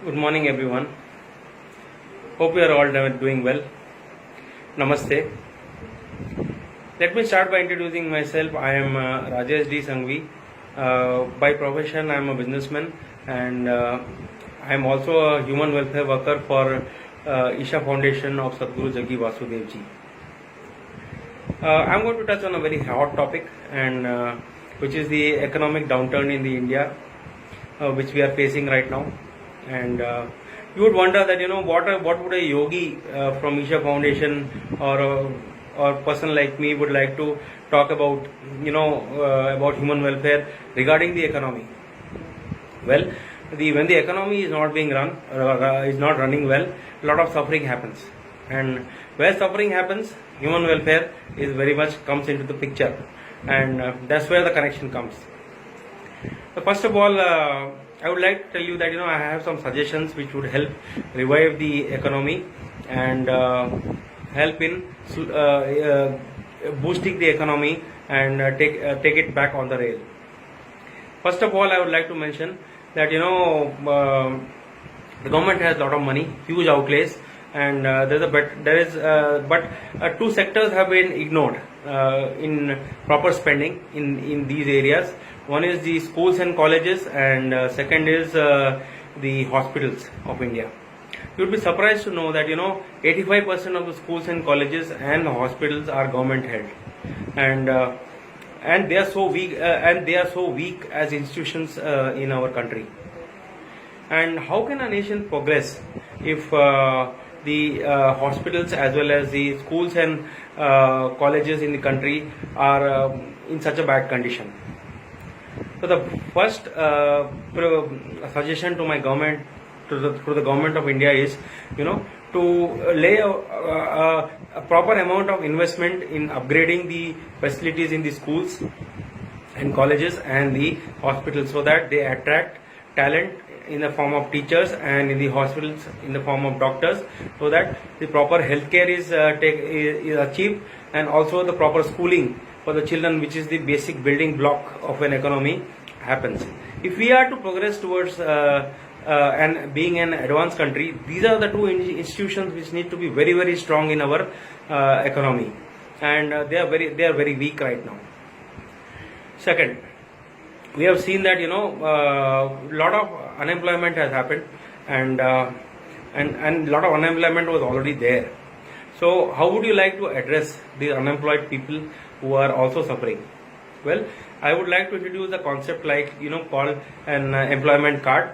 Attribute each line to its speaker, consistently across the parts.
Speaker 1: Good morning, everyone. Hope you are all doing well. Namaste. Let me start by introducing myself. I am Rajesh D. Sangvi. By profession, I am a businessman and I am also a human welfare worker for Isha Foundation of Sadhguru Jaggi Vasudev Ji. I am going to touch on a very hot topic, and which is the economic downturn in the India, which we are facing right now. And you would wonder that what would a yogi from Isha Foundation or person like me would like to talk about about human welfare regarding the economy. Well, when the economy is not being run is not running well, a lot of suffering happens, and where suffering happens, human welfare is very much comes into the picture, and that's where the connection comes. So first of all, I would like to tell you that I have some suggestions which would help revive the economy and help in boosting the economy and take it back on the rail. First of all, I would like to mention that the government has a lot of money, huge outlays, and but two sectors have been ignored in proper spending in these areas. One is the schools and colleges, and second is the hospitals of India. You would be surprised to know that 85% of the schools and colleges and hospitals are government held, and they are so weak as institutions in our country. And how can a nation progress if the hospitals as well as the schools and colleges in the country are in such a bad condition? So the first suggestion to my government, to the government of India is, to lay a proper amount of investment in upgrading the facilities in the schools and colleges and the hospitals, so that they attract talent in the form of teachers and in the hospitals in the form of doctors, so that the proper healthcare is achieved, and also the proper schooling for the children, which is the basic building block of an economy, happens. If we are to progress towards and being an advanced country, these are the two institutions which need to be very, very strong in our economy, and they are very weak right now. Second, we have seen that lot of unemployment has happened, and lot of unemployment was already there. So how would you like to address the unemployed people who are also suffering? Well, I would like to introduce a concept like called an employment card,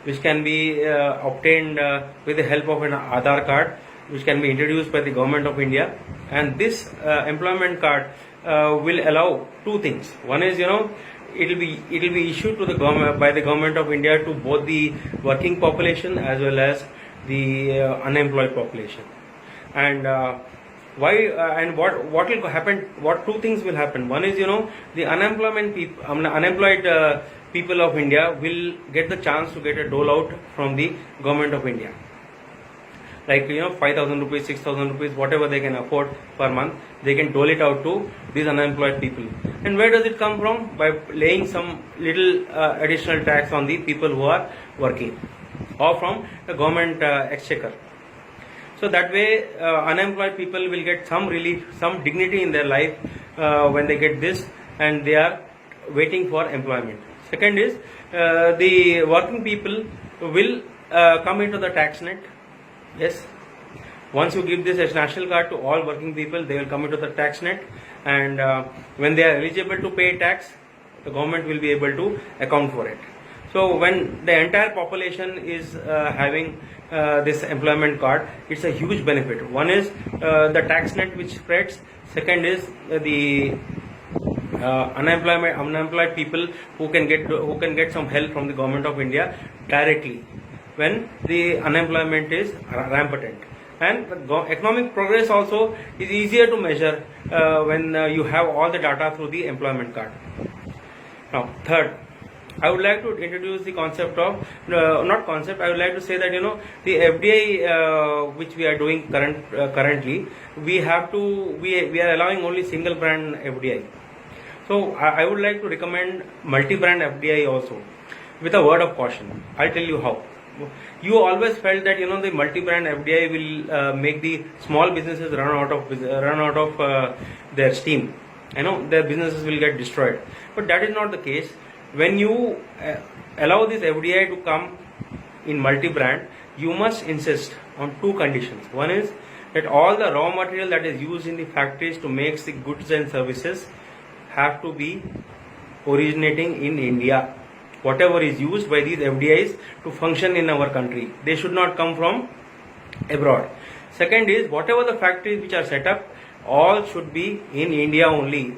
Speaker 1: which can be obtained with the help of an Aadhaar card, which can be introduced by the government of India. And this employment card will allow two things. One is it will be issued to the government by the government of India to both the working population as well as the unemployed population. And why and what will happen? What two things will happen? One is the unemployed people of India will get the chance to get a dole out from the government of India, like 5,000 rupees, 6,000 rupees, whatever they can afford per month, they can dole it out to these unemployed people. And where does it come from? By laying some little additional tax on the people who are working, or from the government exchequer. So that way unemployed people will get some relief, some dignity in their life when they get this, and they are waiting for employment. Second is the working people will come into the tax net. Yes, once you give this as national card to all working people, they will come into the tax net, and when they are eligible to pay tax, the government will be able to account for it. So when the entire population is having this employment card, it's a huge benefit. One is the tax net which spreads. Second is the unemployed people who can get some help from the government of India directly when the unemployment is rampant. And the economic progress also is easier to measure when you have all the data through the employment card. Now, third, I would like to introduce the concept of I would like to say that the FDI which we are doing currently, we are allowing only single brand FDI. So I would like to recommend multi-brand FDI also, with a word of caution. I'll tell you how. you always felt that the multi-brand FDI will make the small businesses run out of their steam. Their businesses will get destroyed, but that is not the case. When you allow this FDI to come in multi-brand, you must insist on two conditions. One is that all the raw material that is used in the factories to make the goods and services have to be originating in India. Whatever is used by these FDIs to function in our country, they should not come from abroad. Second is, whatever the factories which are set up, all should be in India only.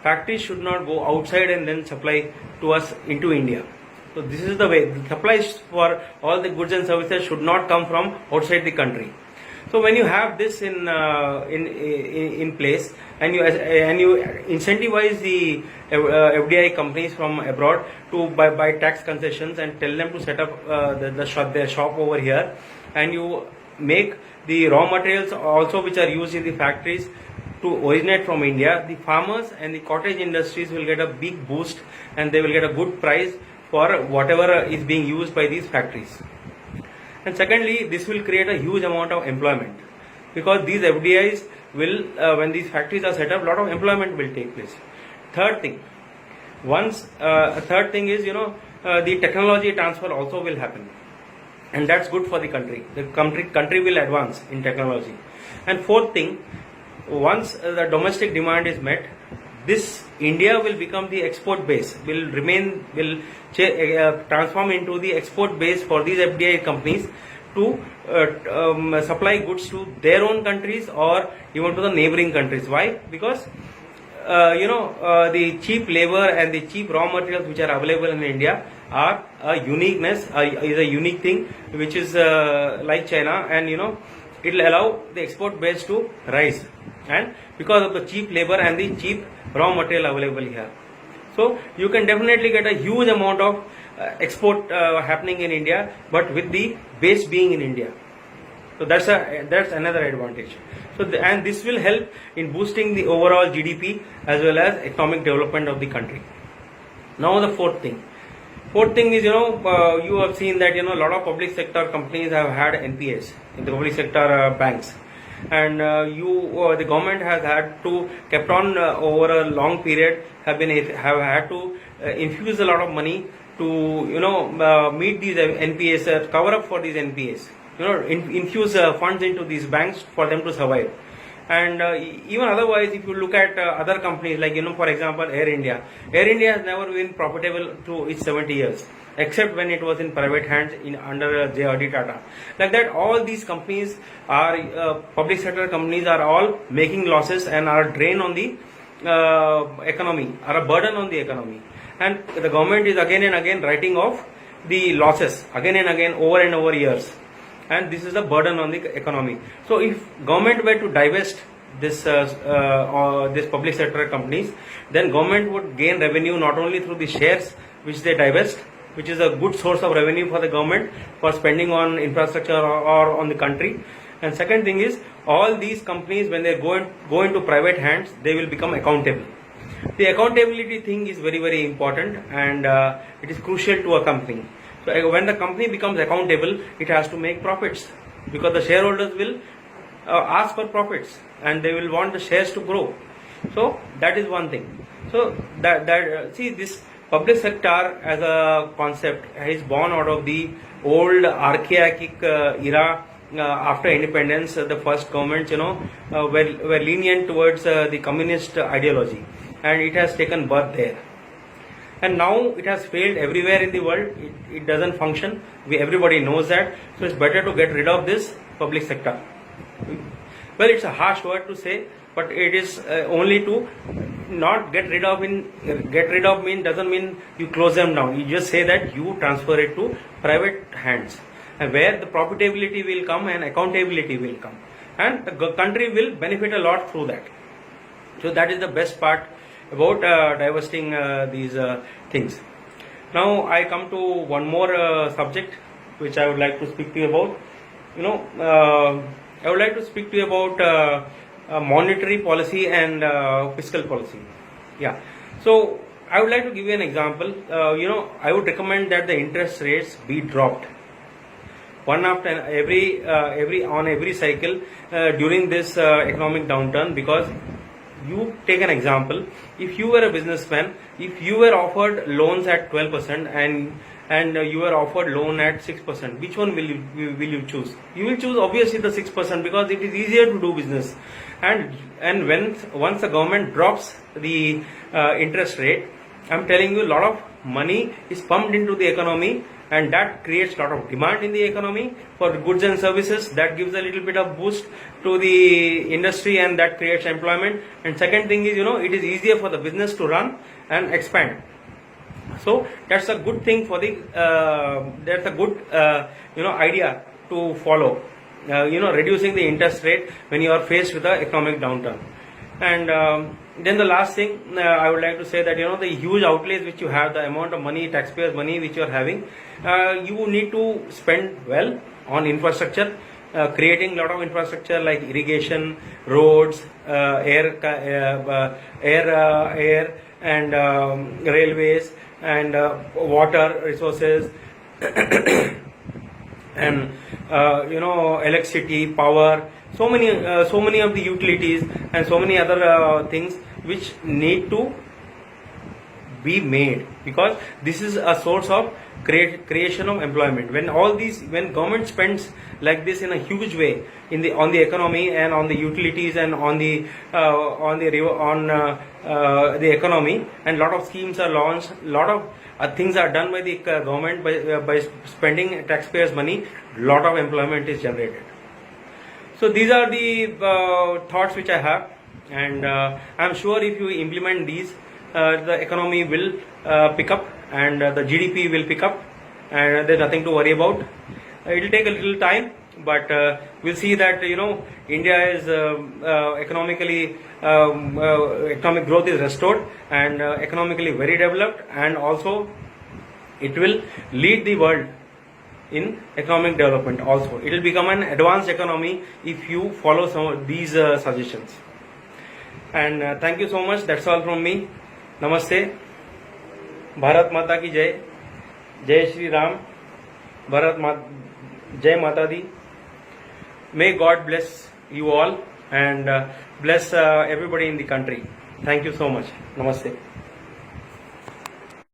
Speaker 1: Factories should not go outside and then supply to us into India. So this is the way. The supplies for all the goods and services should not come from outside the country. So when you have this in place, and you incentivize the FDI companies from abroad to buy tax concessions and tell them to set up their shop over here, and you make the raw materials also which are used in the factories to originate from India, the farmers and the cottage industries will get a big boost, and they will get a good price for whatever is being used by these factories. And secondly, this will create a huge amount of employment, because these FDIs will, when these factories are set up, a lot of employment will take place. Third thing is, the technology transfer also will happen, and that's good for the country. The country will advance in technology. And fourth thing, once the domestic demand is met, this India will become the export base, will transform into the export base for these FDI companies to supply goods to their own countries or even to the neighboring countries. Why? Because the cheap labor and the cheap raw materials which are available in India are a uniqueness, is a unique thing which is like China, and it will allow the export base to rise, and because of the cheap labor and the cheap raw material available here. So you can definitely get a huge amount of export happening in India, but with the base being in India. So that's another advantage. So and this will help in boosting the overall GDP as well as economic development of the country. Now the fourth thing is, you have seen that a lot of public sector companies have had NPAs in the public sector banks, and the government has had to kept on over a long period have had to infuse a lot of money to meet these NPAs, cover up for these NPAs, infuse funds into these banks for them to survive. And even otherwise, if you look at other companies like, for example, Air India has never been profitable through its 70 years, except when it was in private hands under J.R.D. Tata. Like that, all these companies are, public sector companies are all making losses and are a drain on the economy, are a burden on the economy. And the government is again and again writing off the losses again and again over and over years. And this is a burden on the economy. So if government were to divest this public sector companies, then government would gain revenue not only through the shares which they divest, which is a good source of revenue for the government for spending on infrastructure or on the country. And second thing is, all these companies, when they go into private hands, they will become accountable. The accountability thing is very, very important, and it is crucial to a company. So when the company becomes accountable, it has to make profits, because the shareholders will ask for profits and they will want the shares to grow. So that is one thing. So see, this public sector as a concept is born out of the old archaic era. After independence, the first governments were lenient towards the communist ideology, and it has taken birth there. And now it has failed everywhere in the world. It doesn't function. Everybody knows that. So it's better to get rid of this public sector. Well, it's a harsh word to say, but it is only to not get rid of. Get rid of doesn't mean you close them down. You just say that you transfer it to private hands, and where the profitability will come and accountability will come, and the country will benefit a lot through that. So that is the best part about divesting these things. Now I come to one more subject which I would like to speak to you about. I would like to speak to you about monetary policy and fiscal policy. Yeah. So I would like to give you an example. I would recommend that the interest rates be dropped. one after every cycle during this economic downturn. Because you take an example, if you were a businessman, if you were offered loans at 12% and you were offered loan at 6%, which one will you choose? You will choose obviously the 6% because it is easier to do business. And once the government drops the interest rate, I'm telling you, a lot of money is pumped into the economy, and that creates a lot of demand in the economy for goods and services. That gives a little bit of boost to the industry, and that creates employment. And second thing is, it is easier for the business to run and expand. So that's a good thing for the that's a good idea to follow. Reducing the interest rate when you are faced with the economic downturn. And then the last thing I would like to say that the huge outlays which you have, the amount of money, taxpayers' money which you are having, you need to spend well on infrastructure, creating a lot of infrastructure like irrigation, roads, air and railways, and water resources, and electricity, power, so many of the utilities, and so many other things which need to be made, because this is a source of creation of employment. When government spends like this in a huge way on the economy and on the utilities and on the economy, and lot of schemes are launched, lot of things are done by the government by spending taxpayers' money, lot of employment is generated. So these are the thoughts which I have, and I'm sure if you implement these, the economy will pick up, and the GDP will pick up, and there's nothing to worry about. It will take a little time, but we'll see that India is economic growth is restored, and economically very developed, and also it will lead the world in economic development. Also, it will become an advanced economy if you follow some of these suggestions. And thank you so much. That's all from me. Namaste. Bharat Mata ki Jai. Jai Shri Ram. Jai Mata Di. May God bless you all, and bless everybody in the country. Thank you so much. Namaste.